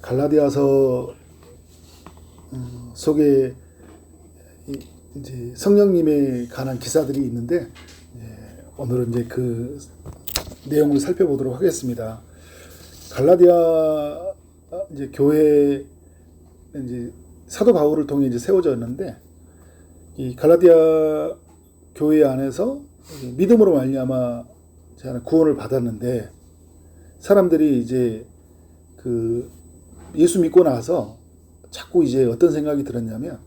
갈라디아서 속에 이제 성령님에 관한 기사들이 있는데, 오늘은 이제 그 내용을 살펴보도록 하겠습니다. 갈라디아 이제 교회 이제 사도 바울을 통해 이제 세워졌는데, 이 갈라디아 교회 안에서 믿음으로 말미암아 구원을 받았는데, 사람들이 이제 그 예수 믿고 나서 자꾸 이제 어떤 생각이 들었냐면,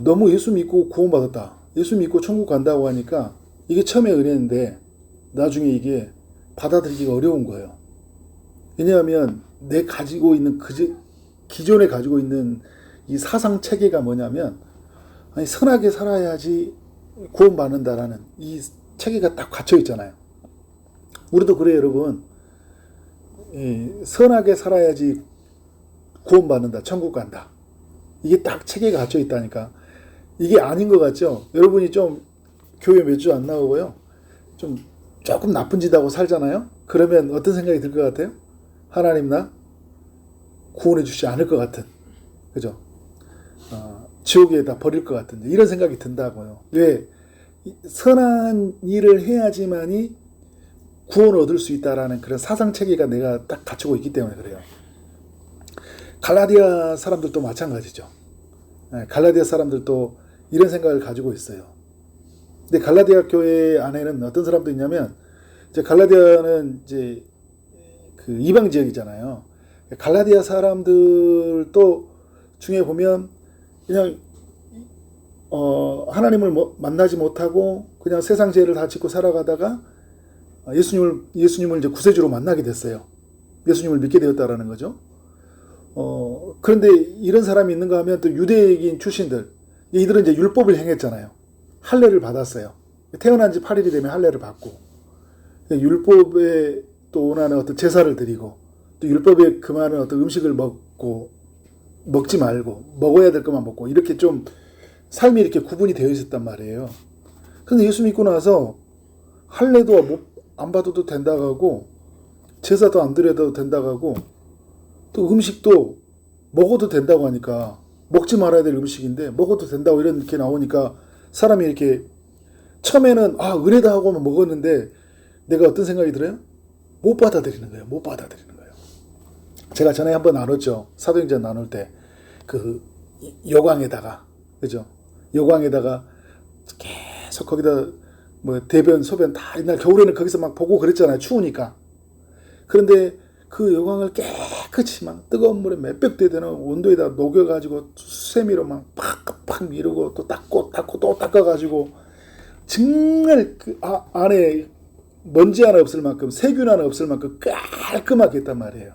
너무 예수 믿고 구원받았다, 예수 믿고 천국 간다고 하니까 이게 처음에 은혜인데 나중에 이게 받아들이기가 어려운 거예요. 왜냐하면 내 가지고 있는 기존에 가지고 있는 이 사상 체계가 뭐냐면, 아니 선하게 살아야지 구원받는다라는 이 체계가 딱 갇혀 있잖아요. 우리도 그래요, 여러분. 선하게 살아야지 구원받는다, 천국 간다. 이게 딱 체계가 갇혀 있다니까. 이게 아닌 것 같죠? 여러분이 좀 교회 몇 주 안 나오고요, 조금 나쁜 짓 하고 살잖아요? 그러면 어떤 생각이 들 것 같아요? 하나님 나 구원해 주지 않을 것 같은, 그죠? 지옥에다 버릴 것 같은, 이런 생각이 든다고요. 왜? 선한 일을 해야지만이 구원을 얻을 수 있다라는 그런 사상 체계가 내가 딱 갖추고 있기 때문에 그래요. 갈라디아 사람들도 마찬가지죠. 갈라디아 사람들도 이런 생각을 가지고 있어요. 근데 갈라디아 교회 안에는 어떤 사람도 있냐면, 이제 갈라디아는 이제 그 이방 지역이잖아요. 갈라디아 사람들도 중에 보면 그냥 하나님을 만나지 못하고 그냥 세상 죄를 다 짓고 살아가다가 예수님을 이제 구세주로 만나게 됐어요. 예수님을 믿게 되었다라는 거죠. 그런데 이런 사람이 있는가 하면 또 유대인 출신들, 이들은 이제 율법을 행했잖아요. 할례를 받았어요. 태어난 지 8일이 되면 할례를 받고, 율법에 또 원하는 어떤 제사를 드리고, 또 율법에 금하는 어떤 음식을 먹지 말고, 먹어야 될 것만 먹고, 이렇게 좀 삶이 이렇게 구분이 되어 있었단 말이에요. 그런데 예수 믿고 나서 할례도 안 받아도 된다고 하고, 제사도 안 드려도 된다고 하고, 또 음식도 먹어도 된다고 하니까, 먹지 말아야 될 음식인데 먹어도 된다고 이렇게 나오니까, 사람이 이렇게 처음에는 은혜다 하고만 먹었는데 내가 어떤 생각이 들어요? 못 받아들이는 거예요. 못 받아들이는 거예요. 제가 전에 한번 나눴죠. 사도행전 나눌 때 그 요강에다가, 그죠? 요강에다가 계속 거기다 뭐 대변 소변 다, 옛날 겨울에는 거기서 막 보고 그랬잖아요. 추우니까. 그런데 그 요강을 깨끗이 막 뜨거운 물에 몇백 대 되는 온도에다 녹여가지고 수세미로 막 팍팍 미루고 또 닦고 또 닦아가지고, 정말 그 안에 먼지 하나 없을 만큼, 세균 하나 없을 만큼 깔끔하게 했단 말이에요.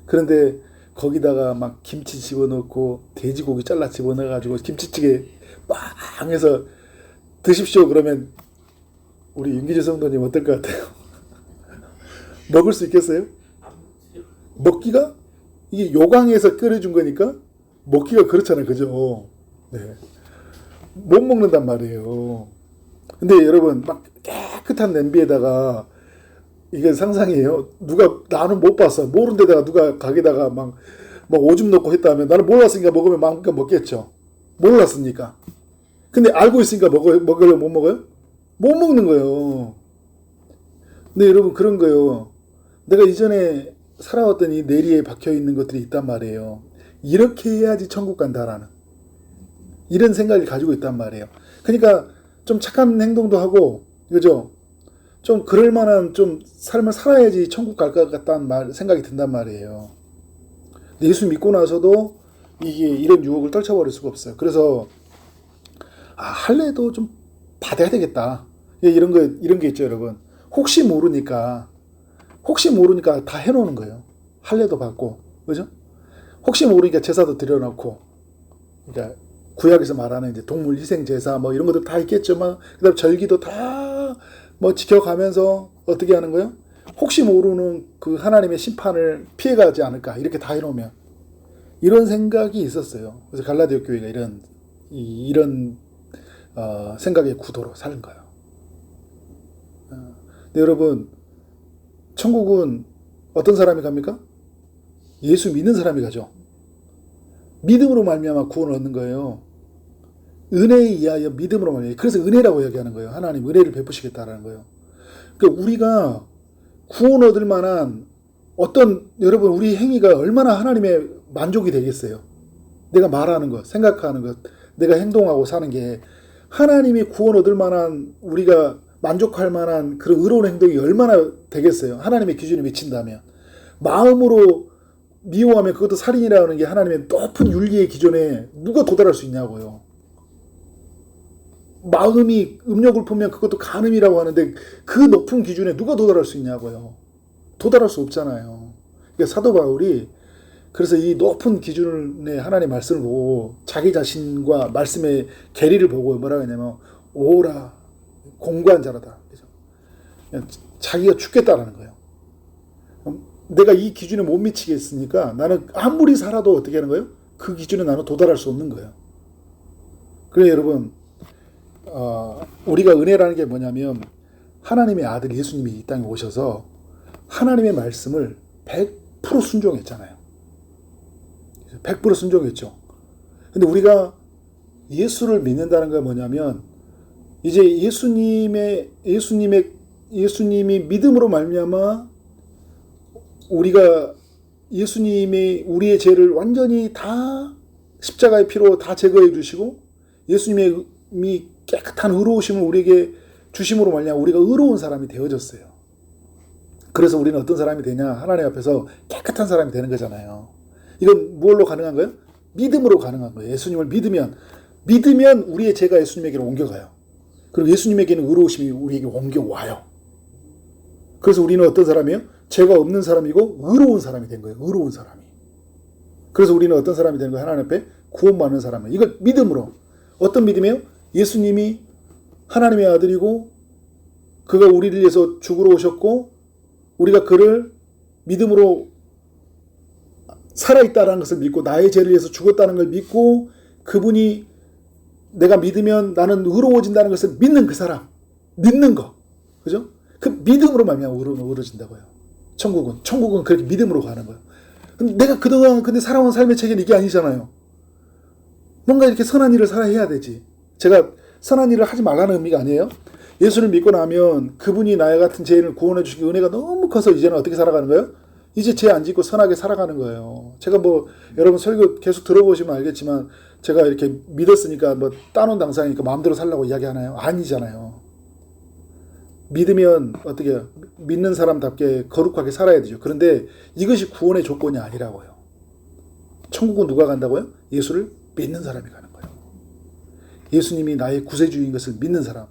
그런데 거기다가 막 김치 집어넣고 돼지고기 잘라 집어넣어가지고 김치찌개 빵 해서 드십시오 그러면 우리 윤기주 성도님 어떨 것 같아요? 먹을 수 있겠어요? 먹기가, 이게 요강에서 끓여준 거니까 먹기가 그렇잖아요, 그죠? 네. 못 먹는단 말이에요. 근데 여러분, 막 깨끗한 냄비에다가, 이게 상상이에요. 나는 못 봤어. 모르는 데다가 누가 가게다가 막 오줌 넣고 했다면, 나는 몰랐으니까 먹으면 마음껏 먹겠죠. 몰랐으니까. 근데 알고 있으니까 먹으려고 못 먹어요? 못 먹는 거예요. 근데 여러분, 그런 거예요. 내가 이전에 살아왔던 이 내리에 박혀 있는 것들이 있단 말이에요. 이렇게 해야지 천국 간다라는 이런 생각을 가지고 있단 말이에요. 그러니까 좀 착한 행동도 하고, 그죠? 좀 그럴 만한 좀 삶을 살아야지 천국 갈 것 같다는 생각이 든단 말이에요. 근데 예수 믿고 나서도 이게 이런 유혹을 떨쳐버릴 수가 없어요. 그래서 할례도 좀 받아야 되겠다. 이런 게 있죠, 여러분. 혹시 모르니까 다 해놓는 거예요. 할례도 받고, 그죠? 혹시 모르니까 제사도 드려놓고, 그러니까 구약에서 말하는 이제 동물 희생 제사 뭐 이런 것도 다 있겠지만, 그다음 절기도 다 뭐 지켜가면서 어떻게 하는 거예요? 혹시 모르는 그 하나님의 심판을 피해가지 않을까, 이렇게 다 해놓으면, 이런 생각이 있었어요. 그래서 갈라디아 교회가 이런 생각의 구도로 사는 거예요. 근데 여러분, 천국은 어떤 사람이 갑니까? 예수 믿는 사람이 가죠. 믿음으로 말미암아 구원을 얻는 거예요. 은혜에 의하여 믿음으로 말미암아. 그래서 은혜라고 얘기하는 거예요. 하나님 은혜를 베푸시겠다라는 거예요. 그러니까 우리가 구원 얻을 만한 여러분 우리 행위가 얼마나 하나님의 만족이 되겠어요. 내가 말하는 것, 생각하는 것, 내가 행동하고 사는 게 하나님이 구원 얻을 만한, 우리가 만족할 만한 그런 의로운 행동이 얼마나 되겠어요. 하나님의 기준에 미친다면. 마음으로 미워하면 그것도 살인이라는 게 하나님의 높은 윤리의 기준에 누가 도달할 수 있냐고요. 마음이 음욕을 품면 그것도 간음이라고 하는데 그 높은 기준에 누가 도달할 수 있냐고요. 도달할 수 없잖아요. 그러니까 사도 바울이 그래서 이 높은 기준의 하나님의 말씀을 보고 자기 자신과 말씀의 계리를 보고 뭐라고 했냐면 오라 공고한 자라다. 자기가 죽겠다라는 거예요. 내가 이 기준에 못 미치겠으니까 나는 아무리 살아도 어떻게 하는 거예요? 그 기준에 나는 도달할 수 없는 거예요. 그래 여러분 우리가 은혜라는 게 뭐냐면 하나님의 아들 예수님이 이 땅에 오셔서 하나님의 말씀을 100% 순종했잖아요. 100% 순종했죠. 근데 우리가 예수를 믿는다는 건 뭐냐면 이제 예수님이 믿음으로 말미암아 우리가 예수님이 우리의 죄를 완전히 다 십자가의 피로 다 제거해 주시고 예수님이 깨끗한 의로우심을 우리에게 주심으로 말미암아 우리가 의로운 사람이 되어졌어요. 그래서 우리는 어떤 사람이 되냐? 하나님 앞에서 깨끗한 사람이 되는 거잖아요. 이건 무엇로 가능한 거예요? 믿음으로 가능한 거예요. 예수님을 믿으면 우리의 죄가 예수님에게로 옮겨가요. 그리고 예수님에게는 의로우심이 우리에게 옮겨와요. 그래서 우리는 어떤 사람이에요? 죄가 없는 사람이고 의로운 사람이 된 거예요. 의로운 사람이. 그래서 우리는 어떤 사람이 된 거예요? 하나님 앞에 구원받는 사람이에요. 이걸 믿음으로. 어떤 믿음이에요? 예수님이 하나님의 아들이고 그가 우리를 위해서 죽으러 오셨고 우리가 그를 믿음으로 살아있다는 것을 믿고 나의 죄를 위해서 죽었다는 걸 믿고 그분이 내가 믿으면 나는 의로워진다는 것을 믿는 그 사람. 믿는 거. 그죠? 그 믿음으로 말미암아 의로워진다고요. 천국은 그렇게 믿음으로 가는 거예요. 근데 내가 그동안 살아온 삶의 체계는 이게 아니잖아요. 뭔가 이렇게 선한 일을 해야 되지. 제가 선한 일을 하지 말라는 의미가 아니에요. 예수를 믿고 나면 그분이 나의 같은 죄인을 구원해 주시기 은혜가 너무 커서 이제는 어떻게 살아가는 거예요? 이제 죄 안 짓고 선하게 살아가는 거예요. 제가 여러분 설교 계속 들어보시면 알겠지만 제가 이렇게 믿었으니까 따놓은 당사니까 마음대로 살라고 이야기하나요? 아니잖아요. 믿으면 어떻게 해요? 믿는 사람답게 거룩하게 살아야 되죠. 그런데 이것이 구원의 조건이 아니라고요. 천국은 누가 간다고요? 예수를 믿는 사람이 가는 거예요. 예수님이 나의 구세주인 것을 믿는 사람.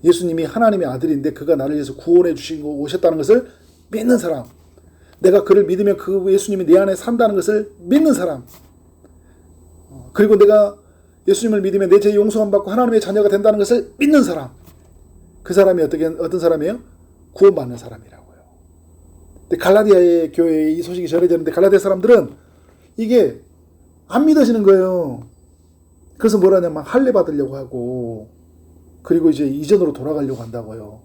예수님이 하나님의 아들인데 그가 나를 위해서 구원해 주시고 오셨다는 것을 믿는 사람. 내가 그를 믿으면 그 예수님이 내 안에 산다는 것을 믿는 사람. 그리고 내가 예수님을 믿으면 내 죄 용서함 받고 하나님의 자녀가 된다는 것을 믿는 사람. 그 사람이 어떤 사람이에요? 구원받는 사람이라고요. 근데 갈라디아의 교회에 이 소식이 전해졌는데 갈라디아 사람들은 이게 안 믿어지는 거예요. 그래서 뭐라냐면 할례 받으려고 하고 그리고 이제 이전으로 돌아가려고 한다고요.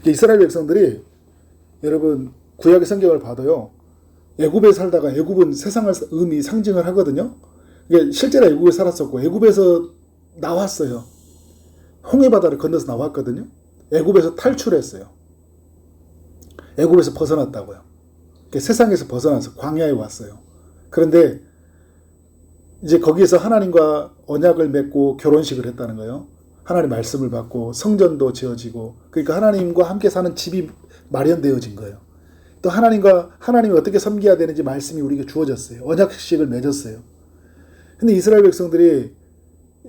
이스라엘 백성들이 여러분 구약의 성경을 봐도요. 애굽에 살다가 애굽은 세상을 의미 상징을 하거든요. 이게 실제로 애굽에 살았었고 애굽에서 나왔어요. 홍해 바다를 건너서 나왔거든요. 애굽에서 탈출했어요. 애굽에서 벗어났다고요. 세상에서 벗어나서 광야에 왔어요. 그런데 이제 거기에서 하나님과 언약을 맺고 결혼식을 했다는 거예요. 하나님 말씀을 받고 성전도 지어지고 그러니까 하나님과 함께 사는 집이 마련되어진 거예요. 또 하나님이 어떻게 섬겨야 되는지 말씀이 우리에게 주어졌어요. 언약식을 맺었어요. 근데 이스라엘 백성들이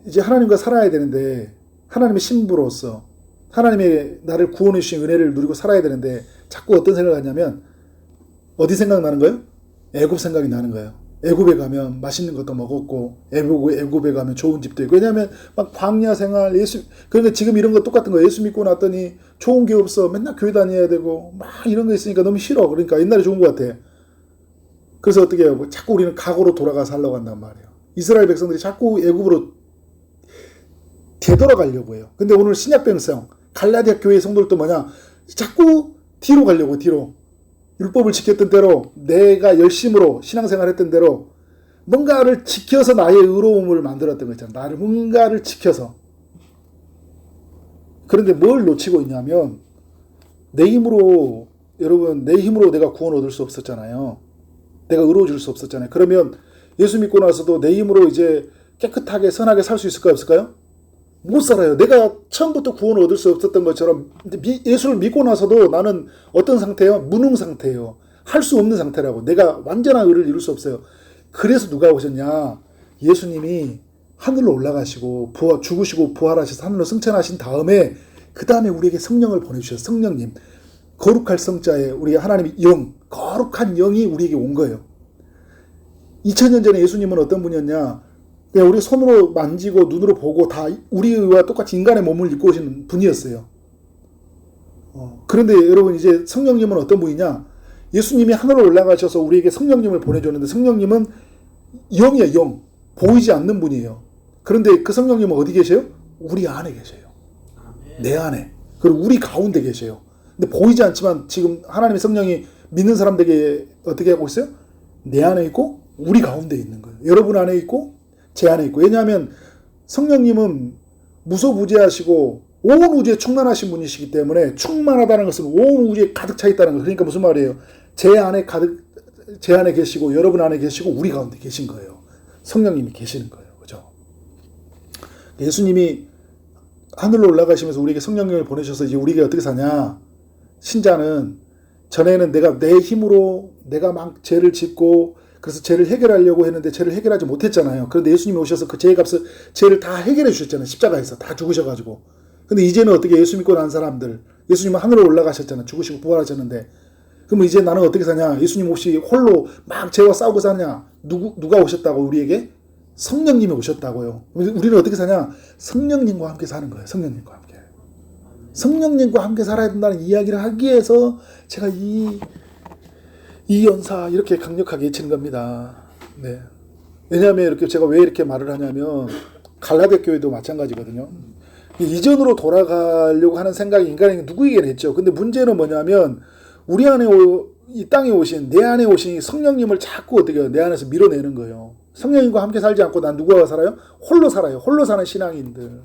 이제 하나님과 살아야 되는데 하나님의 신부로서 하나님의 나를 구원해 주신 은혜를 누리고 살아야 되는데 자꾸 어떤 생각을 하냐면 어디 생각나는 거예요? 애굽 생각이 나는 거예요. 애굽에 가면 맛있는 것도 먹었고 애굽에 가면 좋은 집도 있고 왜냐하면 막 광야 생활 그러니까 지금 이런 거 똑같은 거예요. 예수 믿고 났더니 좋은 게 없어. 맨날 교회 다녀야 되고 막 이런 거 있으니까 너무 싫어. 그러니까 옛날에 좋은 것 같아. 그래서 어떻게 해요? 자꾸 우리는 과거로 돌아가서 하려고 한단 말이에요. 이스라엘 백성들이 자꾸 애굽으로 되돌아가려고 해요. 근데 오늘 신약 백성 갈라디아 교회 성도들도 뭐냐? 자꾸 뒤로 가려고 뒤로. 율법을 지켰던 대로 내가 열심으로 신앙생활 했던 대로 뭔가를 지켜서 나의 의로움을 만들었던 거 있잖아. 나를 뭔가를 지켜서. 그런데 뭘 놓치고 있냐면 내 힘으로 여러분 내 힘으로 내가 구원 얻을 수 없었잖아요. 내가 의로워질 수 없었잖아요. 그러면 예수 믿고 나서도 내 힘으로 이제 깨끗하게 선하게 살 수 있을까요? 없을까요? 못 살아요. 내가 처음부터 구원을 얻을 수 없었던 것처럼 예수를 믿고 나서도 나는 어떤 상태예요? 무능 상태예요. 할 수 없는 상태라고. 내가 완전한 의를 이룰 수 없어요. 그래서 누가 오셨냐? 예수님이 하늘로 올라가시고 죽으시고 부활하셔서 하늘로 승천하신 다음에 그 다음에 우리에게 성령을 보내주셨어요. 성령님. 거룩할 성자에 우리 하나님의 영, 거룩한 영이 우리에게 온 거예요. 2000년 전에 예수님은 어떤 분이었냐? 그냥 우리 손으로 만지고 눈으로 보고 다 우리와 똑같이 인간의 몸을 입고 오시는 분이었어요. 그런데 여러분 이제 성령님은 어떤 분이냐? 예수님이 하늘로 올라가셔서 우리에게 성령님을 보내줬는데 성령님은 영이에요. 영. 보이지 않는 분이에요. 그런데 그 성령님은 어디 계세요? 우리 안에 계세요. 내 안에. 그리고 우리 가운데 계세요. 근데 보이지 않지만 지금 하나님의 성령이 믿는 사람들에게 어떻게 하고 있어요? 내 안에 있고 우리 가운데 있는 거예요. 여러분 안에 있고 제 안에 있고. 왜냐하면 성령님은 무소부재하시고 온 우주에 충만하신 분이시기 때문에 충만하다는 것은 온 우주에 가득 차 있다는 거. 그러니까 무슨 말이에요? 제 안에 계시고 여러분 안에 계시고 우리 가운데 계신 거예요. 성령님이 계시는 거예요. 그죠? 예수님이 하늘로 올라가시면서 우리에게 성령님을 보내셔서 이제 우리가 어떻게 사냐? 신자는 전에는 내가 내 힘으로 내가 막 죄를 짓고 그래서 죄를 해결하려고 했는데 죄를 해결하지 못했잖아요. 그런데 예수님이 오셔서 그 죄를 다 해결해 주셨잖아요. 십자가에서 다 죽으셔가지고. 근데 이제는 어떻게 예수 믿고 난 사람들, 예수님은 하늘로 올라가셨잖아요. 죽으시고 부활하셨는데. 그러면 이제 나는 어떻게 사냐? 예수님 혹시 홀로 막 죄와 싸우고 사냐? 누가 오셨다고 우리에게? 성령님이 오셨다고요. 우리는 어떻게 사냐? 성령님과 함께 사는 거예요. 성령님과 함께. 성령님과 함께 살아야 된다는 이야기를 하기 위해서 제가 이 연사 이렇게 강력하게 외치는 겁니다. 네. 왜냐하면 이렇게 제가 왜 이렇게 말을 하냐면 갈라디아 교회도 마찬가지거든요. 이전으로 돌아가려고 하는 생각이 인간에게 누구에게는 했죠. 근데 문제는 뭐냐면 우리 안에 이 땅에 오신 내 안에 오신 성령님을 자꾸 어떻게 해요? 내 안에서 밀어내는 거예요. 성령님과 함께 살지 않고 난 누구와 살아요? 홀로 살아요. 홀로 사는 신앙인들.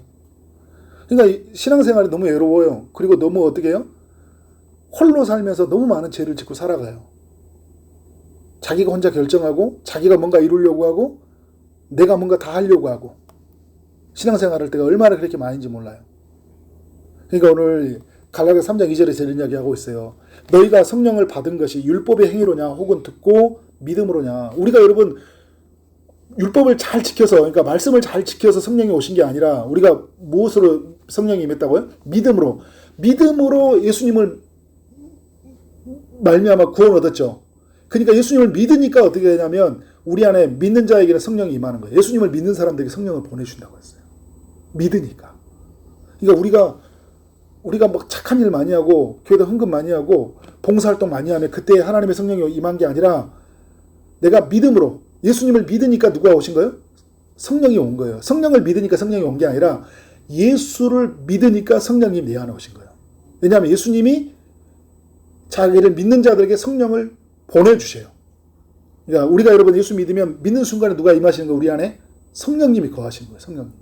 그러니까 신앙생활이 너무 외로워요. 그리고 너무 어떻게 해요? 홀로 살면서 너무 많은 죄를 짓고 살아가요. 자기가 혼자 결정하고 자기가 뭔가 이루려고 하고 내가 뭔가 다 하려고 하고 신앙생활할 때가 얼마나 그렇게 많은지 몰라요. 그러니까 오늘 갈라디아 3장 2절에서 이런 이야기하고 있어요. 너희가 성령을 받은 것이 율법의 행위로냐 혹은 듣고 믿음으로냐. 우리가 여러분 율법을 잘 지켜서 그러니까 말씀을 잘 지켜서 성령이 오신 게 아니라 우리가 무엇으로 성령이 임했다고요? 믿음으로 예수님을 말미암아 구원 얻었죠. 그러니까 예수님을 믿으니까 어떻게 되냐면 우리 안에 믿는 자에게는 성령이 임하는 거예요. 예수님을 믿는 사람들에게 성령을 보내준다고 했어요. 믿으니까. 그러니까 우리가 막 착한 일 많이 하고 교회도 헌금 많이 하고 봉사활동 많이 하면 그때 하나님의 성령이 임한 게 아니라 내가 믿음으로 예수님을 믿으니까 누가 오신 거예요? 성령이 온 거예요. 성령을 믿으니까 성령이 온 게 아니라 예수를 믿으니까 성령이 내 안에 오신 거예요. 왜냐하면 예수님이 자기를 믿는 자들에게 성령을 보내주세요. 그러니까 우리가 여러분 예수 믿으면 믿는 순간에 누가 임하시는 거예요? 우리 안에 성령님이 거하시는 거예요. 성령님이.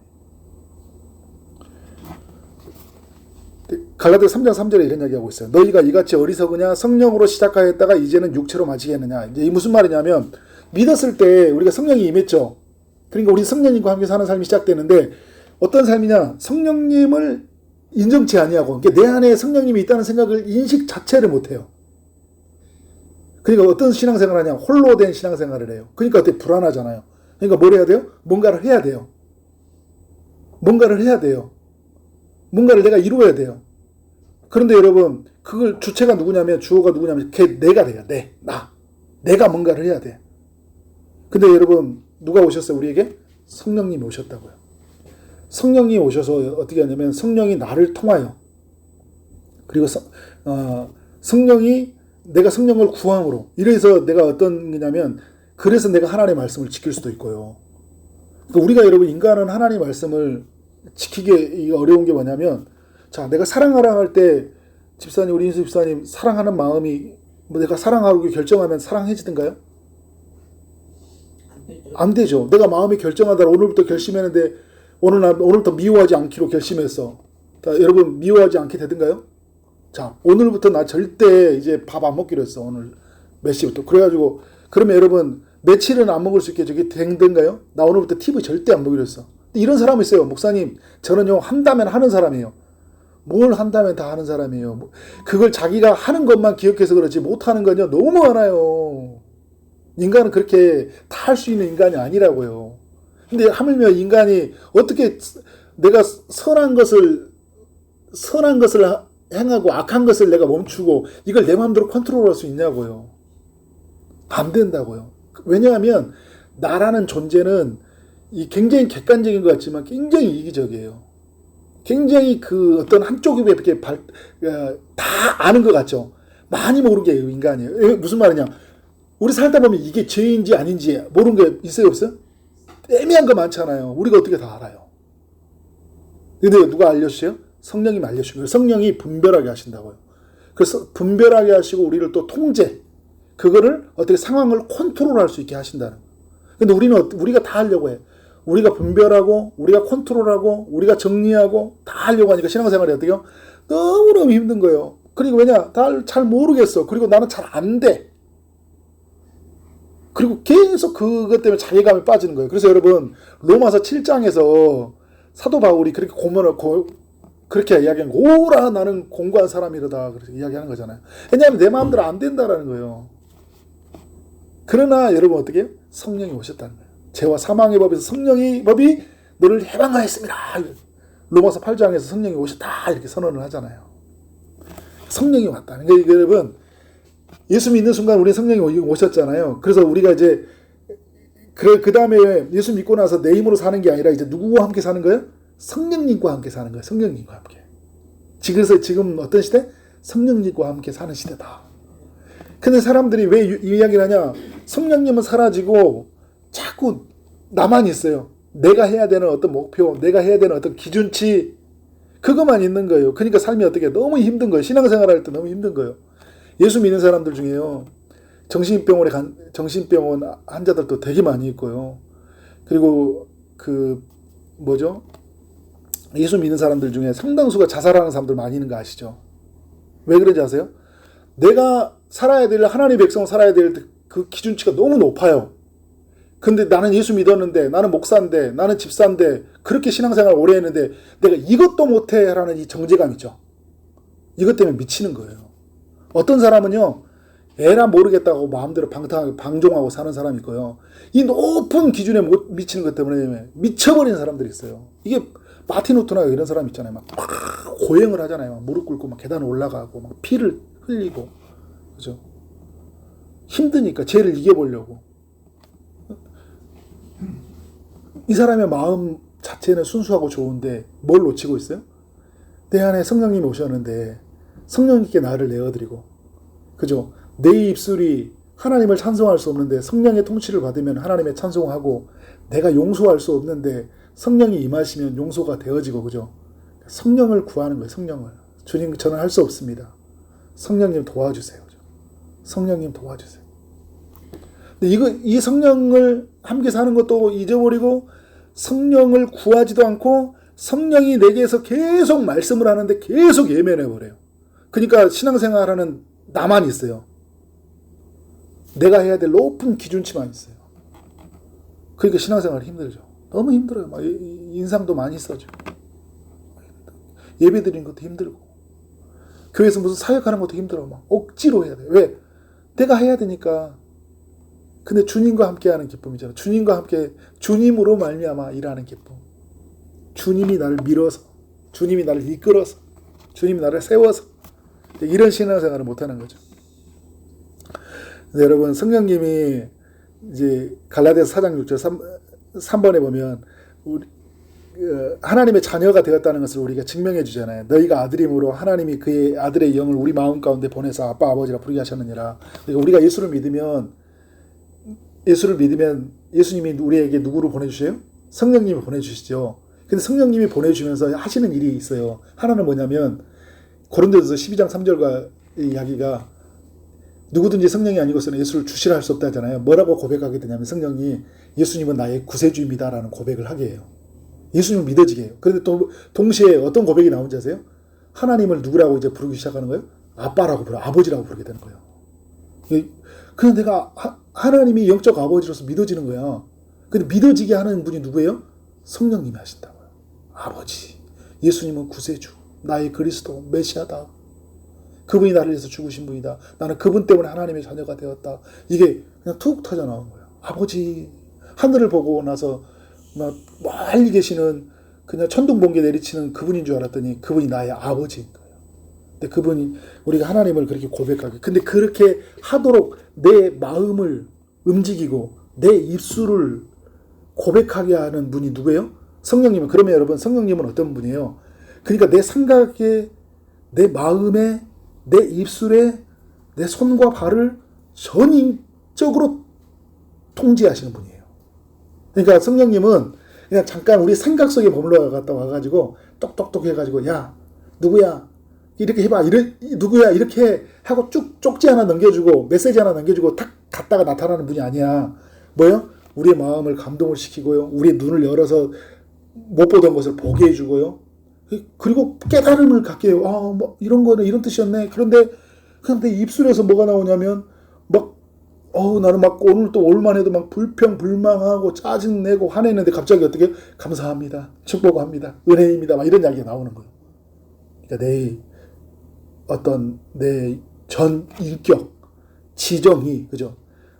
갈라디아 3장 3절에 이런 이야기하고 있어요. 너희가 이같이 어리석으냐? 성령으로 시작하였다가 이제는 육체로 마치겠느냐? 이제 이 무슨 말이냐면 믿었을 때 우리가 성령이 임했죠. 그러니까 우리 성령님과 함께 사는 삶이 시작되는데 어떤 삶이냐? 성령님을 인정치 아니하고 그러니까 내 안에 성령님이 있다는 생각을 인식 자체를 못해요. 그러니까 어떤 신앙생활을 하냐? 홀로 된 신앙생활을 해요. 그러니까 어떻게 불안하잖아요. 그러니까 뭘 해야 돼요? 뭔가를 해야 돼요. 뭔가를 해야 돼요. 뭔가를 내가 이루어야 돼요. 그런데 여러분 그걸 주체가 누구냐면 주어가 누구냐면 내가 돼요. 내가 뭔가를 해야 돼. 근데 여러분 누가 오셨어요? 우리에게? 성령님이 오셨다고요. 성령이 오셔서 어떻게 하냐면 성령이 나를 통하여 그리고 성령이 내가 성령을 구함으로 이래서 내가 어떤 거냐면 그래서 내가 하나님의 말씀을 지킬 수도 있고요. 그러니까 우리가 여러분 인간은 하나님의 말씀을 지키기 어려운 게 뭐냐면 자 내가 사랑하라 할 때 집사님 우리 인수 집사님 사랑하는 마음이 뭐 내가 사랑하고 결정하면 사랑해지던가요? 안 되죠. 안 되죠. 내가 마음에 결정하다 오늘부터 결심했는데 오늘부터 미워하지 않기로 결심했어. 자, 여러분 미워하지 않게 되던가요? 자, 오늘부터 나 절대 이제 밥 안 먹기로 했어. 오늘 몇 시부터. 그래가지고 그러면 여러분 며칠은 안 먹을 수 있게 저기 된던가요? 나 오늘부터 TV 절대 안 먹기로 했어. 이런 사람이 있어요. 목사님, 저는요 한다면 하는 사람이에요. 뭘 한다면 다 하는 사람이에요. 그걸 자기가 하는 것만 기억해서 그렇지 못하는 건요 너무 많아요. 인간은 그렇게 다 할 수 있는 인간이 아니라고요. 근데 하물며 인간이 어떻게 내가 선한 것을 행하고 악한 것을 내가 멈추고 이걸 내 마음대로 컨트롤할 수 있냐고요. 안 된다고요. 왜냐하면 나라는 존재는 굉장히 객관적인 것 같지만 굉장히 이기적이에요. 굉장히 그 어떤 한쪽에 이렇게 다 아는 것 같죠. 많이 모르는 게 인간이에요. 무슨 말이냐? 우리 살다 보면 이게 죄인지 아닌지 모르는 게 있어요, 없어요? 애매한 거 많잖아요. 우리가 어떻게 다 알아요? 근데 누가 알려주세요? 성령님 알려주시고 성령이 분별하게 하신다고요. 그래서 분별하게 하시고 우리를 또 통제, 그거를 어떻게 상황을 컨트롤할 수 있게 하신다는 거예요. 근데 우리가 다 하려고 해. 우리가 분별하고 우리가 컨트롤하고 우리가 정리하고 다 하려고 하니까 신앙생활이 어때요? 너무너무 힘든 거예요. 그리고 왜냐? 다 잘 모르겠어. 그리고 나는 잘 안 돼. 그리고 계속 그것 때문에 자괴감에 빠지는 거예요. 그래서 여러분 로마서 7장에서 사도 바울이 그렇게 그렇게 이야기하는 거, 오라 나는 공고한 사람이로다 그렇게 이야기하는 거잖아요. 왜냐하면 내 마음대로 안 된다라는 거예요. 그러나 여러분 어떻게 해요? 성령이 오셨다는 거예요. 죄와 사망의 법에서 성령의 법이 너를 해방하였습니다. 로마서 8장에서 성령이 오셨다 이렇게 선언을 하잖아요. 성령이 왔다는 거예요. 여러분 예수 믿는 순간 우리 성령이 오셨잖아요. 그래서 우리가 이제 그 다음에 예수 믿고 나서 내 힘으로 사는 게 아니라 이제 누구와 함께 사는 거예요? 성령님과 함께 사는 거예요. 성령님과 함께. 그래서 지금 어떤 시대? 성령님과 함께 사는 시대다. 근데 사람들이 왜 이 이야기를 하냐? 성령님은 사라지고 자꾸 나만 있어요. 내가 해야 되는 어떤 목표, 내가 해야 되는 어떤 기준치, 그것만 있는 거예요. 그러니까 삶이 어떻게 너무 힘든 거예요. 신앙생활 할 때 너무 힘든 거예요. 예수 믿는 사람들 중에요. 정신병원 환자들도 되게 많이 있고요. 그리고 예수 믿는 사람들 중에 상당수가 자살하는 사람들 많이 있는 거 아시죠? 왜 그런지 아세요? 내가 살아야 될, 하나님의 백성 살아야 될 그 기준치가 너무 높아요. 근데 나는 예수 믿었는데, 나는 목사인데, 나는 집사인데, 그렇게 신앙생활 오래 했는데, 내가 이것도 못해 라는 이 정죄감 있죠. 이것 때문에 미치는 거예요. 어떤 사람은요, 에라 모르겠다고 마음대로 방종하고 사는 사람이 있고요. 이 높은 기준에 못 미치는 것 때문에 미쳐버리는 사람들이 있어요. 이게 마틴 루터나 이런 사람 있잖아요. 막 고행을 하잖아요. 막 무릎 꿇고 막 계단 올라가고 막 피를 흘리고, 그죠? 힘드니까 죄를 이겨보려고. 이 사람의 마음 자체는 순수하고 좋은데 뭘 놓치고 있어요? 내 안에 성령님이 오셨는데 성령님께 나를 내어드리고, 그죠? 내 입술이 하나님을 찬송할 수 없는데 성령의 통치를 받으면 하나님의 찬송하고, 내가 용서할 수 없는데 성령이 임하시면 용서가 되어지고, 그죠? 성령을 구하는 거예요. 성령을. 주님, 저는 할 수 없습니다. 성령님 도와주세요. 그죠? 성령님 도와주세요. 근데 이 성령을 함께 사는 것도 잊어버리고 성령을 구하지도 않고 성령이 내게서 계속 말씀을 하는데 계속 예면해버려요. 그러니까 신앙생활하는 나만 있어요. 내가 해야 될 높은 기준치만 있어요. 그러니까 신앙생활이 힘들죠. 너무 힘들어요. 막 인상도 많이 써지고, 예배 드리는 것도 힘들고, 교회에서 무슨 사역하는 것도 힘들어. 막 억지로 해야 돼. 왜? 내가 해야 되니까. 근데 주님과 함께하는 기쁨이잖아. 주님과 함께, 주님으로 말미암아 일하는 기쁨. 주님이 나를 밀어서, 주님이 나를 이끌어서, 주님이 나를 세워서, 이런 신앙생활을 못하는 거죠. 여러분, 성령님이 이제 갈라디아서 4장 6절 3번에 보면 하나님의 자녀가 되었다는 것을 우리가 증명해 주잖아요. 너희가 아들임으로 하나님이 그의 아들의 영을 우리 마음 가운데 보내서 아빠 아버지라 부르게 하셨느니라. 그러니까 우리가 예수를 믿으면 예수님이 우리에게 누구를 보내주세요? 성령님을 보내주시죠. 근데 성령님이 보내주시면서 하시는 일이 있어요. 하나는 뭐냐면 고린도전서 12장 3절과 이야기가, 누구든지 성령이 아니고서는 예수를 주시라 할 수 없다 하잖아요. 뭐라고 고백하게 되냐면 성령이 예수님은 나의 구세주입니다라는 고백을 하게 해요. 예수님을 믿어지게 해요. 그런데 또 동시에 어떤 고백이 나온지 아세요? 하나님을 누구라고 이제 부르기 시작하는 거예요? 아빠라고 부르고 아버지라고 부르게 되는 거예요. 그런데 내가 하나님이 영적 아버지로서 믿어지는 거야. 근데 믿어지게 하는 분이 누구예요? 성령님이 하신다고요. 아버지. 예수님은 구세주. 나의 그리스도 메시아다. 그분이 나를 위해서 죽으신 분이다. 나는 그분 때문에 하나님의 자녀가 되었다. 이게 그냥 툭 터져 나온 거예요. 아버지. 하늘을 보고 나서 막 멀리 계시는 그냥 천둥번개 내리치는 그분인 줄 알았더니 그분이 나의 아버지인 거예요. 근데 그분이 우리가 하나님을 그렇게 고백하게. 근데 그렇게 하도록 내 마음을 움직이고 내 입술을 고백하게 하는 분이 누구예요? 성령님은. 그러면 여러분 성령님은 어떤 분이에요? 그러니까 내 생각에 내 마음에 내 입술에 내 손과 발을 전인적으로 통제하시는 분이에요. 그러니까 성령님은 그냥 잠깐 우리 생각 속에 머물러 갔다 와가지고 똑똑똑 해가지고 야 누구야 이렇게 해봐 누구야 이렇게 하고 쭉 쪽지 하나 넘겨주고 메시지 하나 넘겨주고 탁 갔다가 나타나는 분이 아니야. 뭐요? 우리의 마음을 감동을 시키고요. 우리의 눈을 열어서 못 보던 것을 보게 해주고요. 그리고 깨달음을 갖게 해요. 뭐 이런 거는 이런 뜻이었네. 그런데 그냥 내 입술에서 뭐가 나오냐면 막 나는 막 오늘 또 올만 해도 막 불평불망하고 짜증내고 화내는데 갑자기 어떻게 감사합니다. 축복합니다. 은혜입니다. 막 이런 이야기가 나오는 거예요. 그러니까 내 전 인격, 지정이, 그죠?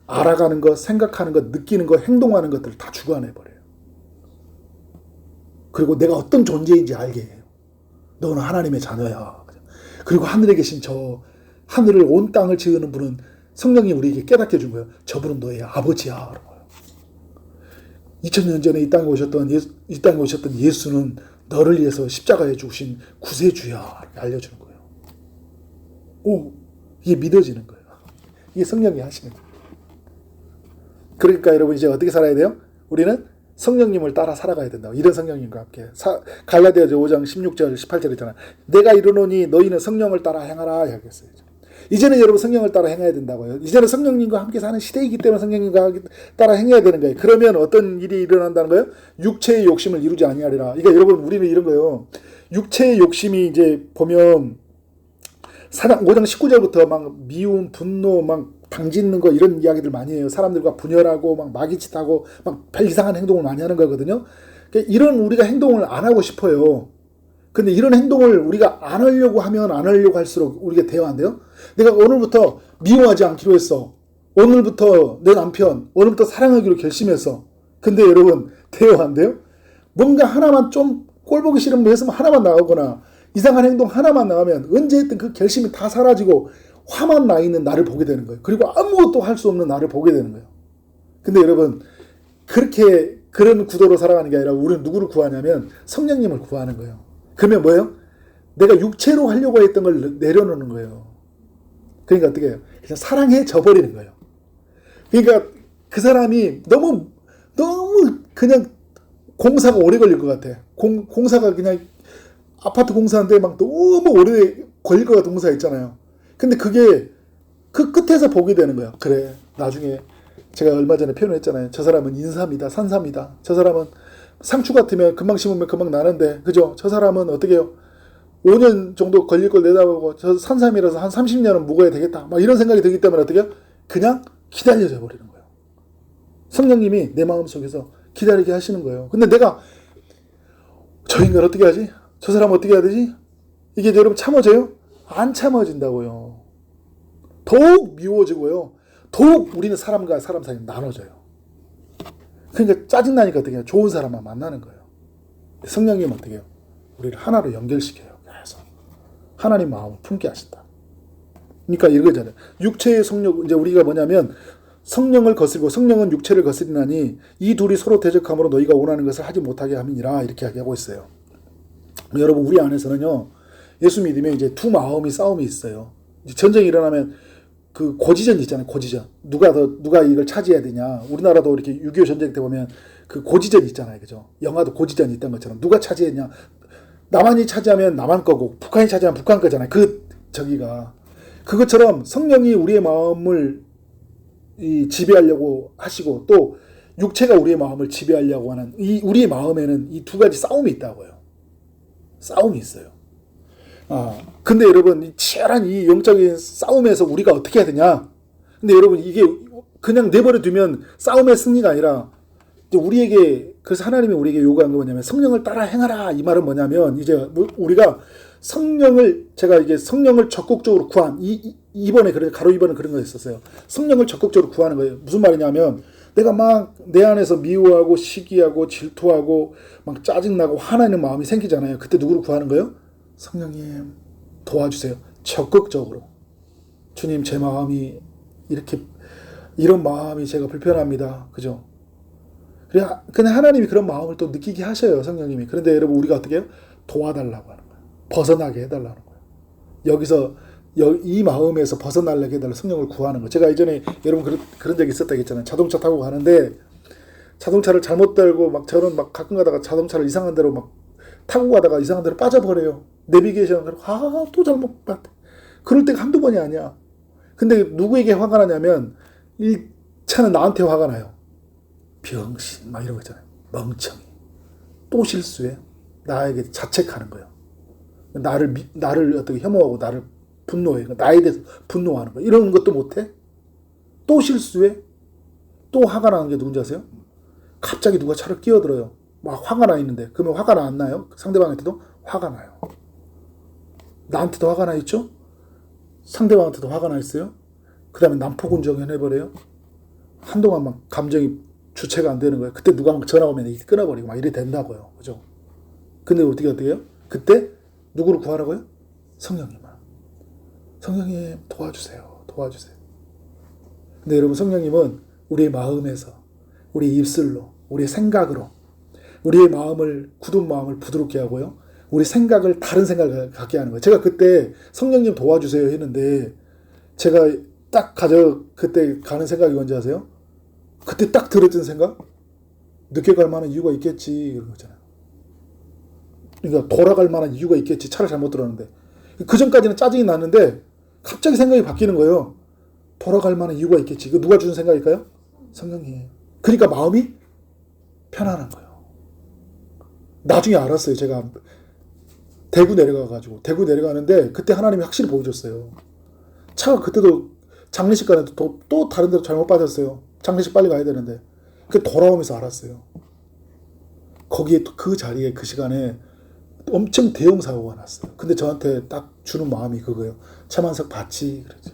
알아가는 것, 생각하는 것, 느끼는 것, 행동하는 것들을 다 주관해버려요. 그리고 내가 어떤 존재인지 알게 해요. 너는 하나님의 자녀야. 그리고 하늘에 계신 하늘을 온 땅을 지으는 분은 성령이 우리에게 깨닫게 해준 거예요. 저분은 너의 아버지야. 2000년 전에 이 땅에 오셨던 예수는 너를 위해서 십자가에 죽으신 구세주야. 이렇게 알려주는 거예요. 이게 믿어지는 거예요. 이게 성령이 하시는 거예요. 그러니까 여러분 이제 어떻게 살아야 돼요? 우리는 성령님을 따라 살아가야 된다. 이런 성령님과 함께. 갈라디아서 5장 16절 18절 있잖아요. 내가 이르노니 너희는 성령을 따라 행하라 하겠어요. 이제는 여러분 성령을 따라 행해야 된다고요. 이제는 성령님과 함께 사는 시대이기 때문에 성령님과 따라 행해야 되는 거예요. 그러면 어떤 일이 일어난다는 거예요? 육체의 욕심을 이루지 아니하리라. 그러니까 여러분 우리는 이런 거예요. 육체의 욕심이 이제 보면 5장 19절부터 막 미움, 분노, 막 당짓는 거 이런 이야기들 많이 해요. 사람들과 분열하고 막 마귀짓하고 막 별 이상한 행동을 많이 하는 거거든요. 그러니까 이런 우리가 행동을 안 하고 싶어요. 근데 이런 행동을 우리가 안 하려고 하면 안 하려고 할수록 우리가 대화 안 돼요? 내가 오늘부터 미워하지 않기로 했어. 오늘부터 내 남편, 오늘부터 사랑하기로 결심했어. 근데 여러분 대화 안 돼요? 뭔가 하나만 좀 꼴보기 싫은 거 했으면 하나만 나가거나 이상한 행동 하나만 나가면 언제 했던 그 결심이 다 사라지고 화만 나 있는 나를 보게 되는 거예요. 그리고 아무것도 할 수 없는 나를 보게 되는 거예요. 근데 여러분 그런 구도로 살아가는 게 아니라 우리는 누구를 구하냐면 성령님을 구하는 거예요. 그러면 뭐예요? 내가 육체로 하려고 했던 걸 내려놓는 거예요. 그러니까 어떻게 해요? 그냥 사랑해져 버리는 거예요. 그러니까 그 사람이 너무 그냥 공사가 오래 걸릴 것 같아. 공사가 그냥 아파트 공사하는데 막 너무 오래 걸릴 것 같은 공사 있잖아요. 근데 그게 그 끝에서 보게 되는 거예요. 그래, 나중에 제가 얼마 전에 표현했잖아요. 저 사람은 인삼이다, 산삼이다. 저 사람은 상추 같으면 금방 심으면 금방 나는데, 그죠? 저 사람은 어떻게 해요? 5년 정도 걸릴 걸 내다보고 저 산삼이라서 한 30년은 묵어야 되겠다. 막 이런 생각이 들기 때문에 어떻게 해요? 그냥 기다려져 버리는 거예요. 성령님이 내 마음속에서 기다리게 하시는 거예요. 근데 내가 저 인간 어떻게 하지? 저 사람 어떻게 해야 되지? 이게 여러분 참아져요? 안 참아진다고요. 더욱 미워지고요. 더욱 우리는 사람과 사람 사이에 나눠져요. 그러니까 짜증나니까 어떻게 해요? 좋은 사람만 만나는 거예요. 성령님은 어떻게 해요? 우리를 하나로 연결시켜요. 그래서 하나님 마음을 품게 하신다. 그러니까 이거잖아요. 육체의 성령, 이제 우리가 뭐냐면 성령을 거스리고 성령은 육체를 거스리나니 이 둘이 서로 대적함으로 너희가 원하는 것을 하지 못하게 함이니라. 이렇게 하고 있어요. 여러분 우리 안에서는요. 예수 믿으면 이제 두 마음이 싸움이 있어요. 전쟁이 일어나면 그 고지전 있잖아요. 고지전. 누가 이걸 차지해야 되냐. 우리나라도 이렇게 6.25 전쟁 때 보면 그 고지전 있잖아요. 그죠? 영화도 고지전이 있던 것처럼 누가 차지했냐. 남한이 차지하면 남한 거고 북한이 차지하면 북한 거잖아요. 그것처럼 성령이 우리의 마음을 지배하려고 하시고 또 육체가 우리의 마음을 지배하려고 하는 이 우리의 마음에는 이 두 가지 싸움이 있다고요. 싸움이 있어요. 근데 여러분 이 치열한 이 영적인 싸움에서 우리가 어떻게 해야 되냐? 근데 여러분 이게 그냥 내버려 두면 싸움의 승리가 아니라 우리에게 그래서 하나님이 우리에게 요구한 게 뭐냐면 성령을 따라 행하라. 이 말은 뭐냐면 이제 우리가 제가 이게 성령을 적극적으로 이번에 가로 2번은 그런 거 있었어요. 성령을 적극적으로 구하는 거예요. 무슨 말이냐면 내가 막 내 안에서 미워하고 시기하고 질투하고 막 짜증나고 화나는 마음이 생기잖아요. 그때 누구를 구하는 거예요? 성령님 도와주세요. 적극적으로. 주님 제 마음이 이런 마음이 제가 불편합니다. 그죠? 근데 하나님이 그런 마음을 또 느끼게 하셔요. 성령님이. 그런데 여러분 우리가 어떻게 해요? 도와달라고 하는 거예요. 벗어나게 해달라는 거예요. 여기서 이 마음에서 벗어나려게 해달라 성령을 구하는 거예요. 제가 예전에 여러분 그런 적이 있었다고 했잖아요. 자동차 타고 가는데 자동차를 잘못 달고 막 저는 막 가끔 가다가 자동차를 이상한 데로 막 타고 가다가 이상한 데로 빠져버려요. 내비게이션을 또 잘못 봤대. 그럴 때가 한두 번이 아니야. 근데 누구에게 화가 나냐면 이 차는 나한테 화가 나요. 병신 막 이런 거 있잖아요. 멍청이. 또 실수해. 나에게 자책하는 거예요. 나를 어떻게 혐오하고 나를 분노해. 나에 대해서 분노하는 거예요. 이런 것도 못해? 또 실수해? 또 화가 나는 게 누군지 아세요? 갑자기 누가 차를 끼어들어요. 막 화가 나 있는데. 그러면 화가 안 나요? 상대방한테도 화가 나요. 나한테도 화가 나 있죠? 상대방한테도 화가 나 있어요? 그 다음에 난폭운전 해버려요? 한동안 막 감정이 주체가 안 되는 거예요. 그때 누가 막 전화 오면 끊어버리고 막 이래 된다고요. 그죠? 근데 어떻게 해요? 그때 누구를 구하라고요? 성령님을. 성령님 도와주세요. 도와주세요. 근데 여러분 성령님은 우리의 마음에서 우리의 입술로 우리의 생각으로 우리의 마음을 굳은 마음을 부드럽게 하고요. 우리 생각을 다른 생각을 갖게 하는 거예요. 제가 그때 성령님 도와주세요 했는데 제가 그때 가는 생각이 뭔지 아세요? 그때 딱 들었던 생각? 늦게 갈 만한 이유가 있겠지 이런 거잖아요. 그러니까 돌아갈 만한 이유가 있겠지. 차를 잘못 들었는데. 그 전까지는 짜증이 났는데 갑자기 생각이 바뀌는 거예요. 돌아갈 만한 이유가 있겠지. 이거 누가 주는 생각일까요? 성령님. 그러니까 마음이 편안한 거예요. 나중에 알았어요. 제가 대구 내려가는데 그때 하나님이 확실히 보여줬어요. 차가 그때도 장례식 가는데 또 다른 데로 잘못 빠졌어요. 장례식 빨리 가야 되는데. 그 돌아오면서 알았어요. 거기에 그 자리에 그 시간에 엄청 대형 사고가 났어요. 근데 저한테 딱 주는 마음이 그거예요. 차만석 봤지? 그러지.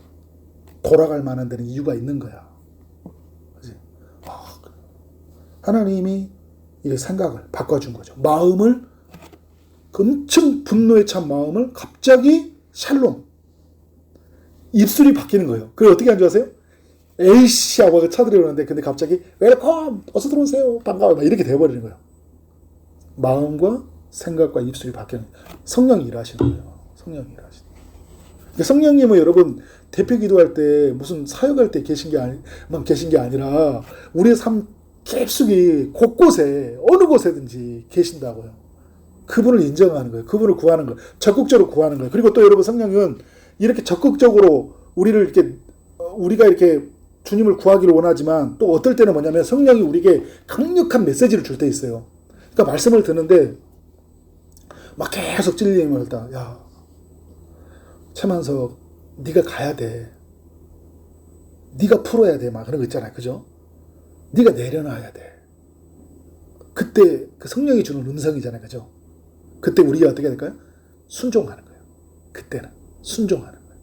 돌아갈 만한 데는 이유가 있는 거야. 그지? 하나님이 이 생각을 바꿔준 거죠. 마음을 엄청 분노에 찬 마음을 갑자기 샬롬. 입술이 바뀌는 거예요. 그래 어떻게 한 줄 아세요? 에이씨 하고 차들이 오는데 근데 갑자기 웰컴 어서 들어오세요 반가워요 막 이렇게 돼버리는 거예요. 마음과 생각과 입술이 바뀌는 성령이 일하시는 거예요. 성령이 일하시는 거예요. 성령님은 여러분 대표 기도할 때 무슨 사역할 때 계신 게 아니라 우리의 삶 깊숙이 곳곳에 어느 곳에든지 계신다고요. 그분을 인정하는 거예요. 그분을 구하는 거예요. 적극적으로 구하는 거예요. 그리고 또 여러분 성령은 이렇게 적극적으로 우리가 이렇게 주님을 구하기를 원하지만 또 어떨 때는 뭐냐면 성령이 우리에게 강력한 메시지를 줄 때 있어요. 그러니까 말씀을 듣는데 막 계속 찔리면 일단 야 최만석 네가 가야 돼. 네가 풀어야 돼. 막 그런 거 있잖아요. 그죠? 네가 내려놔야 돼. 그때 그 성령이 주는 음성이잖아요. 그죠? 그때 우리가 어떻게 해야 될까요? 순종하는 거예요. 그때는 순종하는 거예요.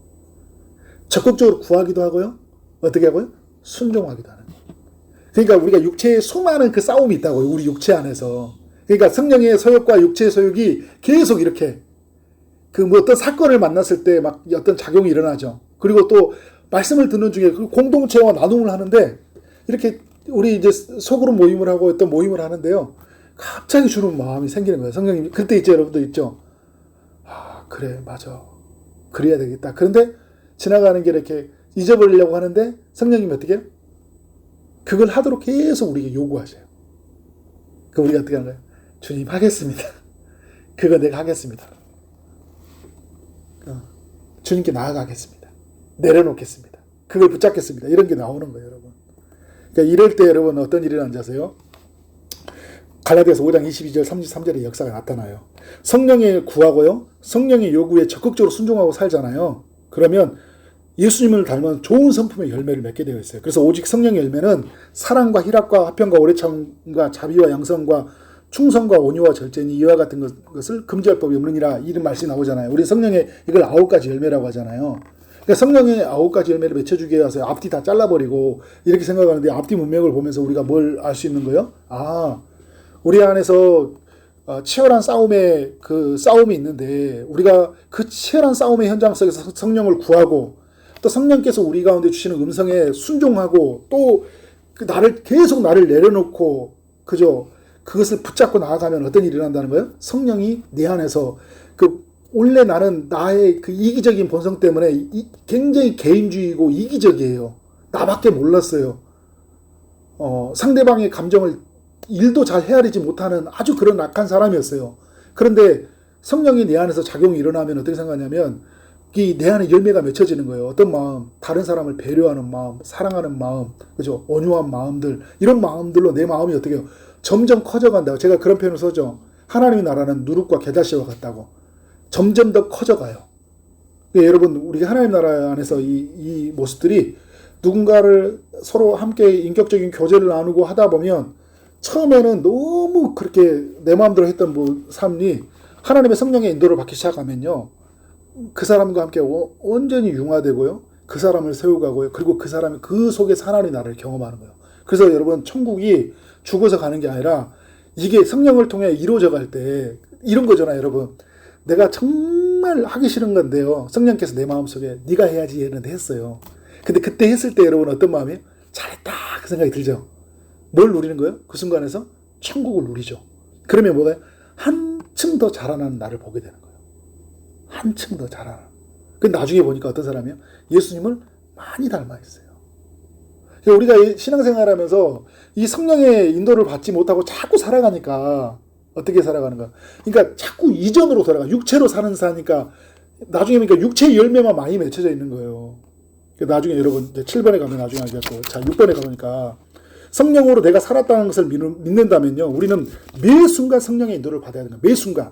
적극적으로 구하기도 하고요. 어떻게 하고요? 순종하기도 하는 거예요. 그러니까 우리가 육체의 수많은 그 싸움이 있다고요. 우리 육체 안에서. 그러니까 성령의 서욕과 육체의 서욕이 계속 이렇게 어떤 사건을 만났을 때 막 어떤 작용이 일어나죠. 그리고 또 말씀을 듣는 중에 그 공동체와 나눔을 하는데 이렇게 우리 이제 소그룹 모임을 하고 어떤 모임을 하는데요. 갑자기 주는 마음이 생기는 거예요. 성령님이. 그때 있죠. 여러분도 있죠. 그래 맞아. 그래야 되겠다. 그런데 지나가는 길에 이렇게 잊어버리려고 하는데 성령님이 어떻게 해요? 그걸 하도록 계속 우리에게 요구하셔요. 그럼 우리가 어떻게 하는 거예요? 주님 하겠습니다. 그거 내가 하겠습니다. 주님께 나아가겠습니다. 내려놓겠습니다. 그걸 붙잡겠습니다. 이런 게 나오는 거예요, 여러분. 그러니까 이럴 때 여러분 어떤 일이 일어나는지 아세요? 갈라디아서 5장 22절 33절의 역사가 나타나요. 성령의 구하고요. 성령의 요구에 적극적으로 순종하고 살잖아요. 그러면 예수님을 닮은 좋은 성품의 열매를 맺게 되어 있어요. 그래서 오직 성령의 열매는 사랑과 희락과 화평과 오래참과 자비와 양성과 충성과 온유와 절제니 이와 같은 것을 금지할 법이 없느니라 이런 말씀이 나오잖아요. 우리 성령의 이걸 9가지 열매라고 하잖아요. 그러니까 성령의 9가지 열매를 맺혀주기 위해서 앞뒤 다 잘라버리고 이렇게 생각하는데 앞뒤 문맥을 보면서 우리가 뭘 알 수 있는 거예요? 우리 안에서 치열한 싸움이 있는데 우리가 그 치열한 싸움의 현장 속에서 성령을 구하고 또 성령께서 우리 가운데 주시는 음성에 순종하고 또 계속 나를 내려놓고 그것을 붙잡고 나아가면 어떤 일이 일어난다는 거예요? 성령이 내 안에서 원래 나는 나의 그 이기적인 본성 때문에 굉장히 개인주의고 이기적이에요. 나밖에 몰랐어요. 상대방의 감정을 일도 잘 헤아리지 못하는 아주 그런 악한 사람이었어요. 그런데 성령이 내 안에서 작용이 일어나면 어떻게 생각하냐면 내 안에 열매가 맺혀지는 거예요. 어떤 마음, 다른 사람을 배려하는 마음, 사랑하는 마음, 온유한 마음들, 이런 마음들로 내 마음이 어떻게 해요? 점점 커져간다고. 제가 그런 표현을 쓰죠. 하나님의 나라는 누룩과 게다시와 같다고. 점점 더 커져가요. 그러니까 여러분, 우리 하나님 나라 안에서 이 모습들이 누군가를 서로 함께 인격적인 교제를 나누고 하다 보면 처음에는 너무 그렇게 내 마음대로 했던 삶이 하나님의 성령의 인도를 받기 시작하면요. 그 사람과 함께 온전히 융화되고요. 그 사람을 세워가고요. 그리고 그 사람이 그 속에서 하나님의 나라를 경험하는 거예요. 그래서 여러분 천국이 죽어서 가는 게 아니라 이게 성령을 통해 이루어져 갈 때 이런 거잖아요, 여러분. 내가 정말 하기 싫은 건데요. 성령께서 내 마음속에 네가 해야지 했는데 했어요. 근데 그때 했을 때 여러분 어떤 마음이에요? 잘했다 그 생각이 들죠. 뭘 누리는 거예요? 그 순간에서 천국을 누리죠. 그러면 뭐가요? 한층 더 자라나는 나를 보게 되는 거예요. 한층 더 자라나는. 근데 나중에 보니까 어떤 사람이에요? 예수님을 많이 닮아 있어요. 우리가 신앙생활 하면서 이 성령의 인도를 받지 못하고 자꾸 살아가니까 어떻게 살아가는가? 그러니까 자꾸 이전으로 돌아가. 육체로 사는 사니까 나중에 보니까 육체의 열매만 많이 맺혀져 있는 거예요. 나중에 여러분 이제 7번에 가면 나중에 알겠고, 자 6번에 가보니까 성령으로 내가 살았다는 것을 믿는다면요, 우리는 매 순간 성령의 인도를 받아야 되는 거예요. 매 순간,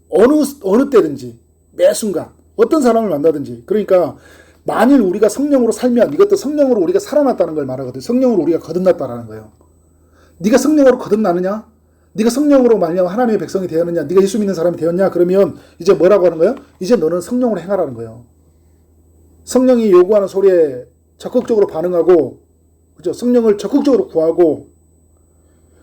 어느 때든지, 매 순간 어떤 사람을 만나든지. 그러니까 만일 우리가 성령으로 살면 이것도 성령으로 우리가 살아났다는 걸 말하거든요. 성령으로 우리가 거듭났다라는 거예요. 네가 성령으로 거듭나느냐? 네가 성령으로 말미암아 하나님의 백성이 되었느냐? 네가 예수 믿는 사람이 되었냐? 그러면 이제 뭐라고 하는 거예요? 이제 너는 성령으로 행하라는 거예요. 성령이 요구하는 소리에 적극적으로 반응하고, 그죠? 성령을 적극적으로 구하고,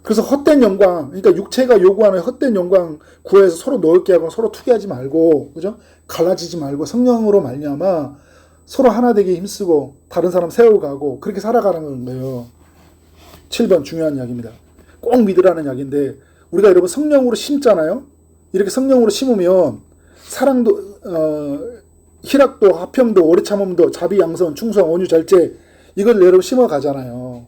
그래서 헛된 영광, 그러니까 육체가 요구하는 헛된 영광 구해서 서로 노엽게 하고 서로 투기하지 말고, 그죠? 갈라지지 말고 성령으로 말미암아 서로 하나 되게 힘쓰고 다른 사람 세워가고 그렇게 살아가는 거예요. 7번 중요한 이야기입니다. 꼭 믿으라는 이야기인데, 우리가 여러분 성령으로 심잖아요. 이렇게 성령으로 심으면 사랑도, 희락도, 화평도, 오래 참음도, 자비, 양선, 충성, 온유, 절제, 이걸 여러분 심어가잖아요.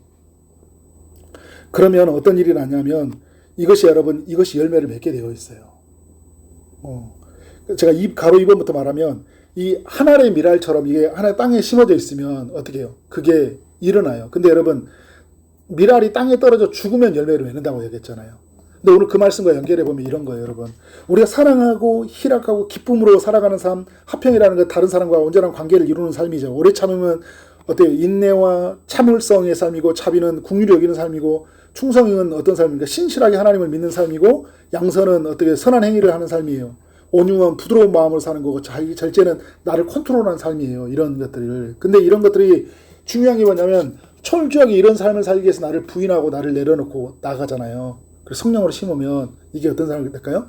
그러면 어떤 일이 나냐면 이것이 열매를 맺게 되어 있어요. 제가 가로 2번부터 말하면 이 하나의 미랄처럼 이게 하나의 땅에 심어져 있으면 어떻게 해요? 그게 일어나요. 근데 여러분, 미랄이 땅에 떨어져 죽으면 열매를 맺는다고 얘기했잖아요. 근데 오늘 그 말씀과 연결해 보면 이런 거예요, 여러분. 우리가 사랑하고 희락하고 기쁨으로 살아가는 삶, 화평이라는 건 다른 사람과 온전한 관계를 이루는 삶이죠. 오래 참으면 어때요? 인내와 참을성의 삶이고, 자비는 긍휼히 여기는 삶이고, 충성은 어떤 삶입니까? 신실하게 하나님을 믿는 삶이고, 양선은 어떻게 선한 행위를 하는 삶이에요. 온유한 부드러운 마음으로 사는 거고, 절제는 나를 컨트롤하는 삶이에요. 이런 것들을. 근데 이런 것들이 중요한 게 뭐냐면 철저하게 이런 삶을 살기 위해서 나를 부인하고 나를 내려놓고 나가잖아요. 그래서 성령으로 심으면 이게 어떤 사람이 될까요?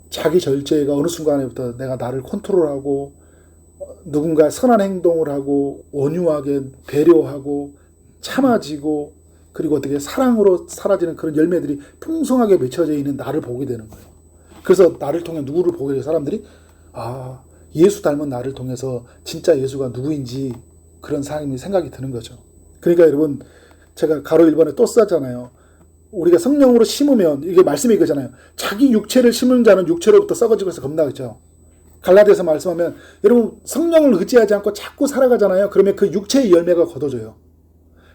자기 절제가 어느 순간에부터 내가 나를 컨트롤하고 누군가 선한 행동을 하고 온유하게 배려하고 참아지고, 그리고 어떻게 사랑으로 사라지는 그런 열매들이 풍성하게 맺혀져 있는 나를 보게 되는 거예요. 그래서 나를 통해 누구를 보게 돼요? 사람들이 예수 닮은 나를 통해서 진짜 예수가 누구인지 그런 사람이 생각이 드는 거죠. 그러니까 여러분, 제가 가로 1번에 또 썼잖아요. 우리가 성령으로 심으면, 이게 말씀이 이거잖아요. 자기 육체를 심은 자는 육체로부터 썩어지고 해서 겁나겠죠. 갈라디아서 말씀하면 여러분 성령을 의지하지 않고 자꾸 살아가잖아요. 그러면 그 육체의 열매가 걷어져요.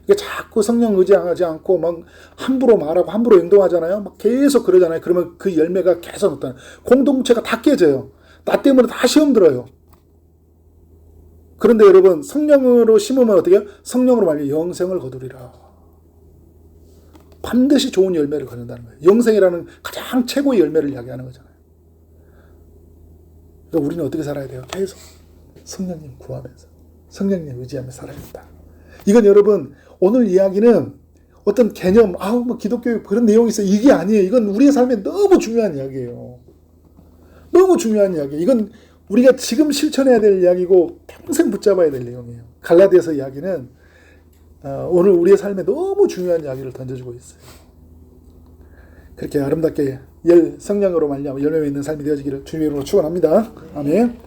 그러니까 자꾸 성령 의지하지 않고 막 함부로 말하고 함부로 행동하잖아요. 막 계속 그러잖아요. 그러면 그 열매가 계속 어떤 공동체가 다 깨져요. 나 때문에 다 시험 들어요. 그런데 여러분 성령으로 심으면 어떻게 해요? 성령으로 말미암아 영생을 거두리라. 반드시 좋은 열매를 거둔다는 거예요. 영생이라는 가장 최고의 열매를 이야기하는 거잖아요. 그러니까 우리는 어떻게 살아야 돼요? 계속 성령님 구하면서 성령님 의지하며 살아야 된다. 이건 여러분 오늘 이야기는 어떤 개념, 뭐 기독교 그런 내용이 있어요. 이게 아니에요. 이건 우리의 삶에 너무 중요한 이야기예요. 너무 중요한 이야기. 이건 우리가 지금 실천해야 될 이야기고 평생 붙잡아야 될 내용이에요. 갈라디아서 이야기는 오늘 우리의 삶에 너무 중요한 이야기를 던져주고 있어요. 그렇게 아름답게 성령으로 말미암아 열매 맺는 삶이 되어지기를 주님의 이름으로 축원합니다. 아멘.